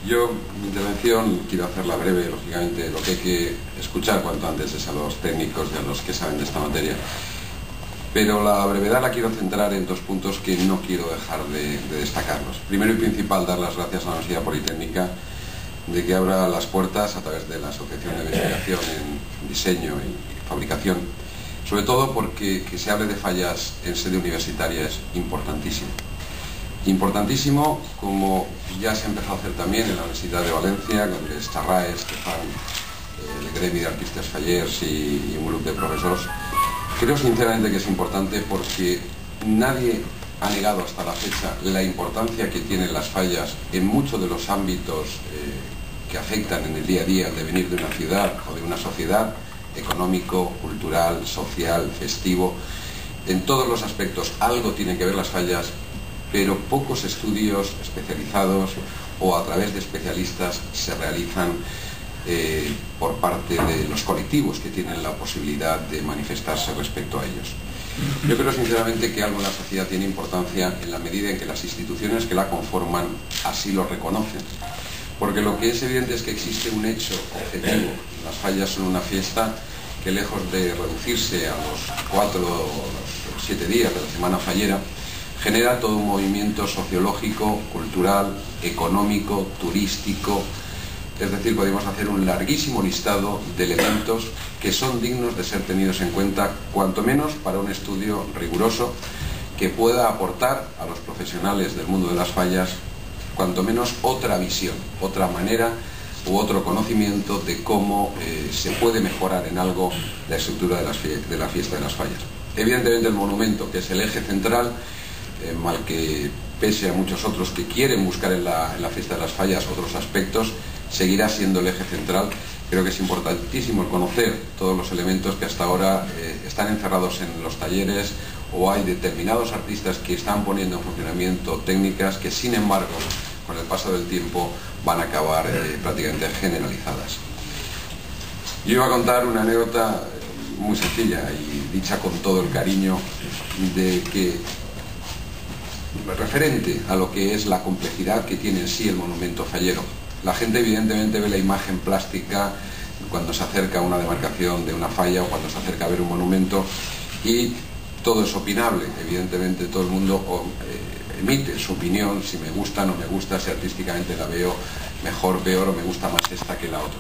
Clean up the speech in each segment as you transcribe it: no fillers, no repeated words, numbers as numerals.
Yo, mi intervención, quiero hacerla breve, lógicamente. Lo que hay que escuchar cuanto antes es a los técnicos y a los que saben de esta materia. Pero la brevedad la quiero centrar en dos puntos que no quiero dejar de destacarlos. Primero y principal, dar las gracias a la Universidad Politécnica de que abra las puertas a través de la Asociación de Investigación en Diseño y Fabricación, sobre todo porque que se hable de fallas en sede universitaria es importantísimo. Importantísimo, como ya se ha empezado a hacer también en la Universidad de Valencia, con el Charraes, Estefan, el gremi de artistas fallers y un grupo de profesores. Creo sinceramente que es importante porque nadie ha negado hasta la fecha la importancia que tienen las fallas en muchos de los ámbitos que afectan en el día a día el devenir de una ciudad o de una sociedad, económico, cultural, social, festivo. En todos los aspectos algo tienen que ver las fallas, pero pocos estudios especializados o a través de especialistas se realizan por parte de los colectivos que tienen la posibilidad de manifestarse respecto a ellos. Yo creo sinceramente que algo en la sociedad tiene importancia en la medida en que las instituciones que la conforman así lo reconocen. Porque lo que es evidente es que existe un hecho objetivo. Las fallas son una fiesta que, lejos de reducirse a los 4 o los 7 días de la semana fallera, genera todo un movimiento sociológico, cultural, económico, turístico. Es decir, podemos hacer un larguísimo listado de elementos que son dignos de ser tenidos en cuenta, cuanto menos para un estudio riguroso que pueda aportar a los profesionales del mundo de las fallas, cuanto menos otra visión, otra manera u otro conocimiento de cómo se puede mejorar en algo la estructura de la fiesta de las fallas. Evidentemente el monumento, que es el eje central, mal que pese a muchos otros que quieren buscar en la fiesta de las fallas otros aspectos, seguirá siendo el eje central. Creo que es importantísimo el conocer todos los elementos que hasta ahora están encerrados en los talleres, o hay determinados artistas que están poniendo en funcionamiento técnicas que, sin embargo, con el paso del tiempo van a acabar prácticamente generalizadas. Yo iba a contar una anécdota muy sencilla y dicha con todo el cariño, de que referente a lo que es la complejidad que tiene en sí el monumento fallero. La gente evidentemente ve la imagen plástica cuando se acerca a una demarcación de una falla o cuando se acerca a ver un monumento, y todo es opinable. Evidentemente todo el mundo emite su opinión, si me gusta, no me gusta, si artísticamente la veo mejor, peor, o me gusta más esta que la otra.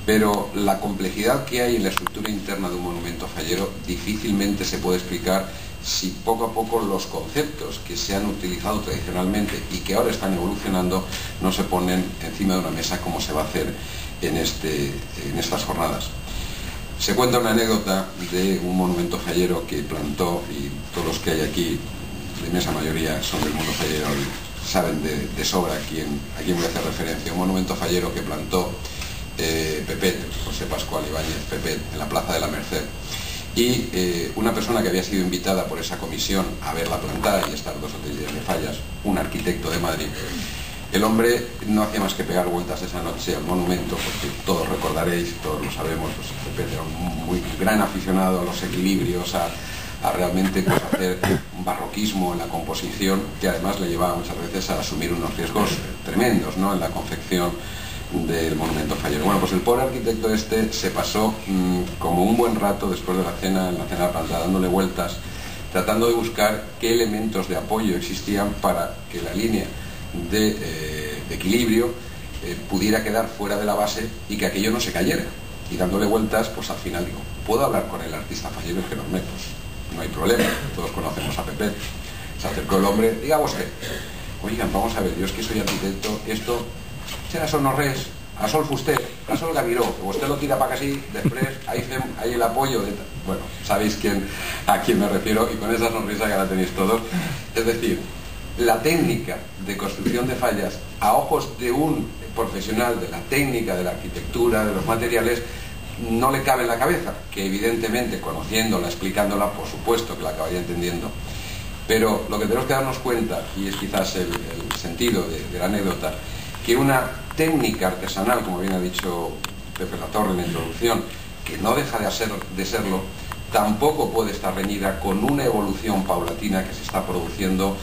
Pero la complejidad que hay en la estructura interna de un monumento fallero difícilmente se puede explicar si poco a poco los conceptos que se han utilizado tradicionalmente y que ahora están evolucionando no se ponen encima de una mesa como se va a hacer en estas jornadas. Se cuenta una anécdota de un monumento fallero que plantó, y todos los que hay aquí, la inmensa mayoría son del mundo fallero y saben de sobra a quién voy a hacer referencia. Un monumento fallero que plantó Pepet, José Pascual Ibáñez Pepet, en la Plaza de la Merced. Y una persona que había sido invitada por esa comisión a verla plantar y estar 2 o 3 días de fallas, un arquitecto de Madrid. El hombre no hacía más que pegar vueltas esa noche al monumento, porque todos recordaréis, todos lo sabemos, pues Pepe era un muy gran aficionado a los equilibrios, a realmente pues, hacer un barroquismo en la composición, que además le llevaba muchas veces a asumir unos riesgos tremendos, ¿no?, en la confección del monumento fallero. Bueno, pues el pobre arquitecto se pasó como un buen rato después de la cena, en la cena plantada, dándole vueltas, tratando de buscar qué elementos de apoyo existían para que la línea de equilibrio pudiera quedar fuera de la base y que aquello no se cayera. Y dándole vueltas, pues al final digo, ¿puedo hablar con el artista fallero? Que pues no hay problema, todos conocemos a Pepe. Se acercó el hombre, diga usted, oigan, vamos a ver, yo es que soy arquitecto, esto será son no res, a sol fuster, a sol gaviró, usted lo tira para casi, después hay el apoyo de... Bueno, sabéis a quién me refiero, y con esa sonrisa que la tenéis todos. Es decir, la técnica de construcción de fallas a ojos de un profesional de la técnica, de la arquitectura, de los materiales, no le cabe en la cabeza, que evidentemente conociéndola, explicándola, por supuesto que la acabaría entendiendo. Pero lo que tenemos que darnos cuenta, y es quizás el sentido de la anécdota, que una técnica artesanal, como bien ha dicho Pepe Latorre en la introducción, que no deja de serlo, tampoco puede estar reñida con una evolución paulatina que se está produciendo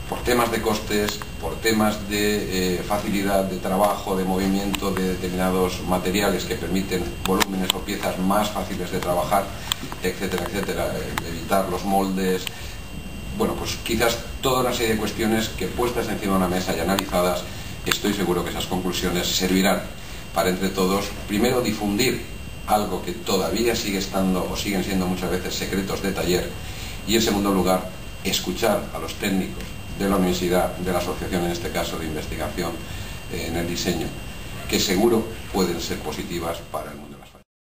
por temas de costes, por temas de facilidad de trabajo, de movimiento de determinados materiales que permiten volúmenes o piezas más fáciles de trabajar, etcétera, etcétera, evitar los moldes. Bueno, pues quizás toda una serie de cuestiones que puestas encima de una mesa y analizadas, estoy seguro que esas conclusiones servirán para entre todos, primero, difundir algo que todavía sigue estando o siguen siendo muchas veces secretos de taller, y en segundo lugar, escuchar a los técnicos de la universidad, de la asociación en este caso de investigación en el diseño, que seguro pueden ser positivas para el mundo.